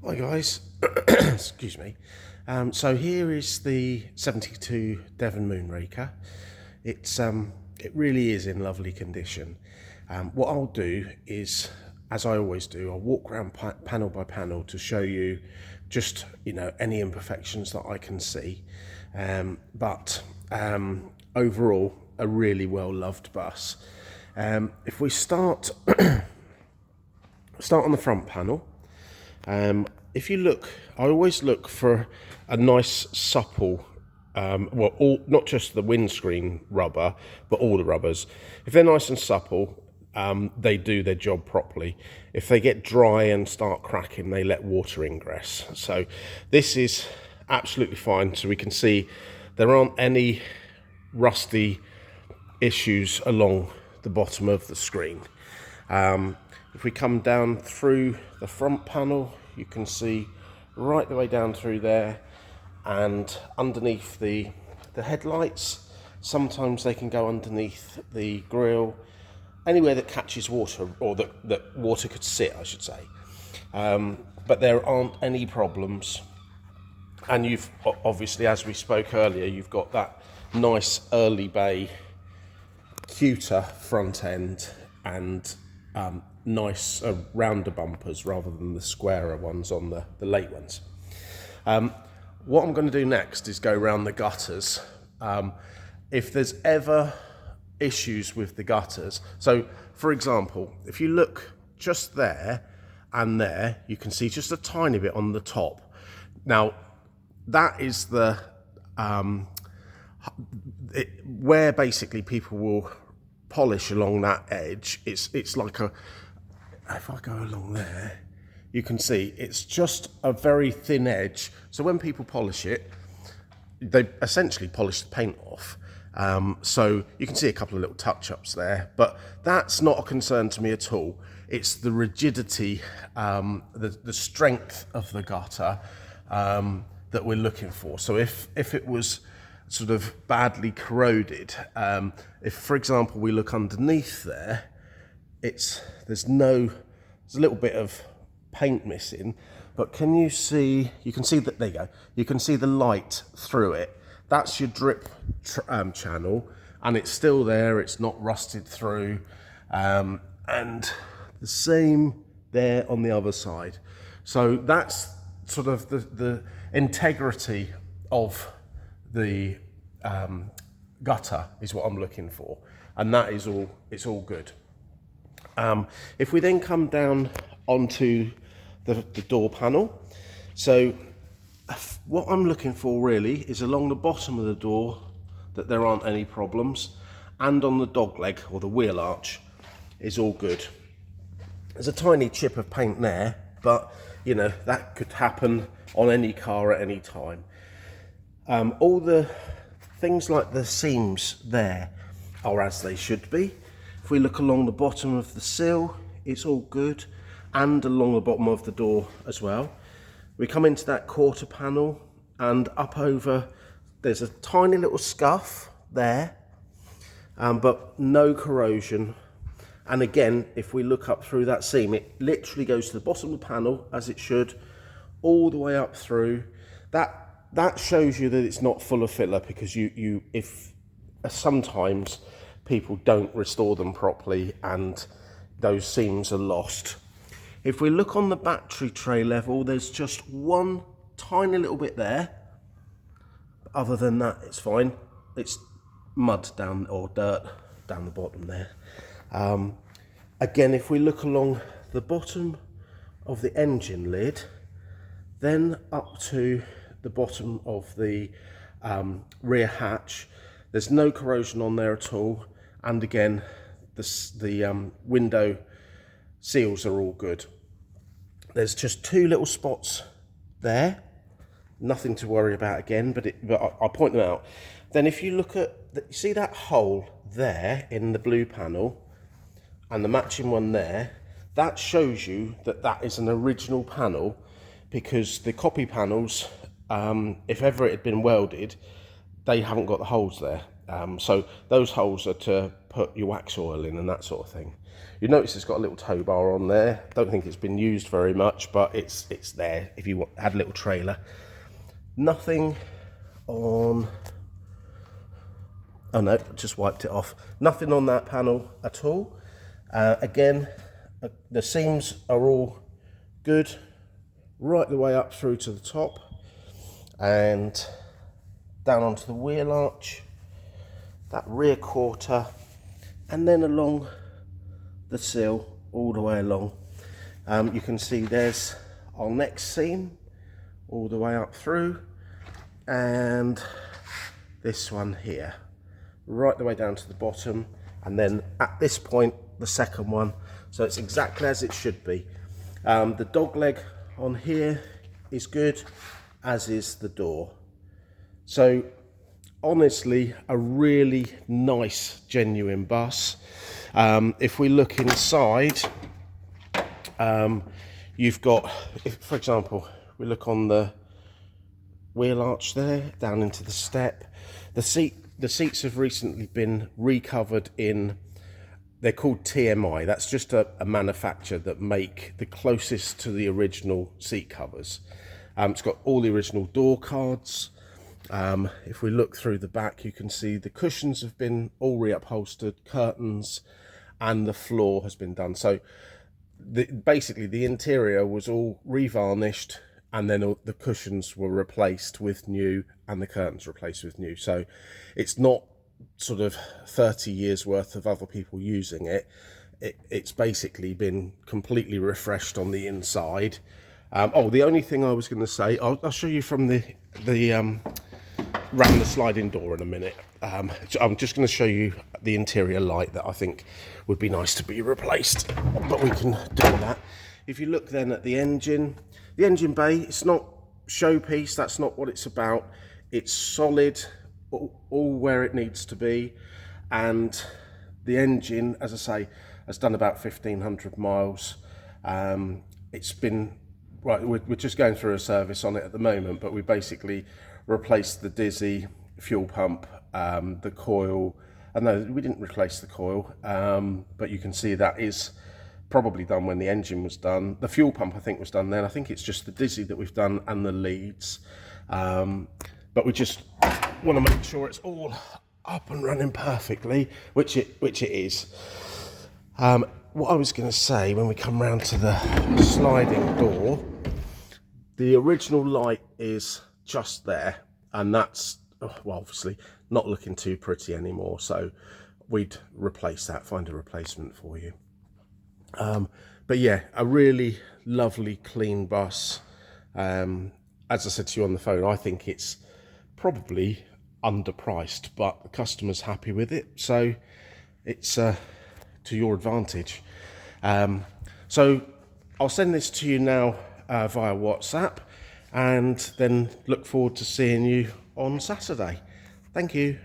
Hi guys, excuse me. So here is the 72 Devon Moonraker. It really is in lovely condition. What I'll do is, as I always do, I'll walk around panel by panel to show you just any imperfections that I can see. But overall, a really well loved bus. If we start on the front panel. If you look, I always look for a nice supple, not just the windscreen rubber, but all the rubbers. If they're nice and supple, they do their job properly. If they get dry and start cracking, they let water ingress. So this is absolutely fine. So we can see there aren't any rusty issues along the bottom of the screen. If we come down through the front panel, you can see right the way down through there, and underneath the headlights. Sometimes they can go underneath the grille, anywhere that catches water, or that water could sit, I should say. But there aren't any problems. And you've obviously, as we spoke earlier, you've got that nice early bay cuter front end and nice rounder bumpers rather than the squarer ones on the late ones. What I'm going to do next is go around the gutters. If there's ever issues with the gutters, so for example, if you look just there and there, you can see just a tiny bit on the top. Now that is where basically people will polish along that edge. It's like if I go along there, you can see it's just a very thin edge. So when people polish it, they essentially polish the paint off. So you can see a couple of little touch-ups there, but that's not a concern to me at all. It's the rigidity, the strength of the gutter that we're looking for. So if it was sort of badly corroded, if for example we look underneath there, there's a little bit of paint missing, but you can see that, there you go, you can see the light through it. That's your drip channel, and it's still there, it's not rusted through, and the same there on the other side. So that's sort of the integrity of the gutter is what I'm looking for, and that is all. It's all good. If we then come down onto the door panel, so what I'm looking for really is along the bottom of the door that there aren't any problems, and on the dogleg or the wheel arch is all good. There's a tiny chip of paint there, but that could happen on any car at any time. All the things like the seams there are as they should be. If we look along the bottom of the sill, it's all good, and along the bottom of the door as well. We come into that quarter panel, and up over, there's a tiny little scuff there, but no corrosion. And again, if we look up through that seam, it literally goes to the bottom of the panel, as it should, all the way up through. That shows you that it's not full of filler, because if sometimes people don't restore them properly and those seams are lost. If we look on the battery tray level, there's just one tiny little bit there. Other than that, it's fine. It's mud down, or dirt down the bottom there. Again, if we look along the bottom of the engine lid, then up to the bottom of the rear hatch, there's no corrosion on there at all, and again the window seals are all good. There's just two little spots there, nothing to worry about again, but I'll point them out. Then if you look at you see that hole there in the blue panel and the matching one there, that shows you that that is an original panel, because the copy panels, if ever it had been welded, they haven't got the holes there. So those holes are to put your wax oil in and that sort of thing. You notice it's got a little tow bar on there. Don't think it's been used very much, but it's there if you had a little trailer. Nothing on, oh no, just wiped it off. Nothing on that panel at all. Again, the seams are all good right the way up through to the top and down onto the wheel arch, that rear quarter, and then along the sill all the way along. You can see there's our next seam all the way up through, and this one here right the way down to the bottom, and then at this point the second one, so it's exactly as it should be. The dog leg on here is good, as is the door. So honestly, a really nice genuine bus. If we look inside, you've got, if, for example, we look on the wheel arch there, down into the step. The seats have recently been recovered in, they're called TMI. That's just a manufacturer that make the closest to the original seat covers. It's got all the original door cards. If we look through the back, you can see the cushions have been all reupholstered, curtains, and the floor has been done. So basically the interior was all revarnished, and then all the cushions were replaced with new and the curtains replaced with new. So it's not sort of 30 years worth of other people using it. It's basically been completely refreshed on the inside. Oh, the only thing I was going to say, I'll show you from the round the sliding door in a minute. I'm just going to show you the interior light that I think would be nice to be replaced, but we can do that. If you look then at the engine bay, it's not showpiece, that's not what it's about. It's solid, all where it needs to be, and the engine, as I say, has done about 1,500 miles. It's been, right, we're just going through a service on it at the moment, but we basically replaced the Dizzy fuel pump, the coil. No, we didn't replace the coil, but you can see that is probably done when the engine was done. The fuel pump, I think, was done then. I think it's just the Dizzy that we've done and the leads. But we just want to make sure it's all up and running perfectly, which it is. What I was going to say, when we come round to the sliding door, the original light is just there, and that's, well, obviously not looking too pretty anymore, so we'd replace that, find a replacement for you. But yeah, a really lovely clean bus. As I said to you on the phone, I think it's probably underpriced, but the customer's happy with it, so it's to your advantage. So I'll send this to you now via WhatsApp, and then look forward to seeing you on Saturday. Thank you.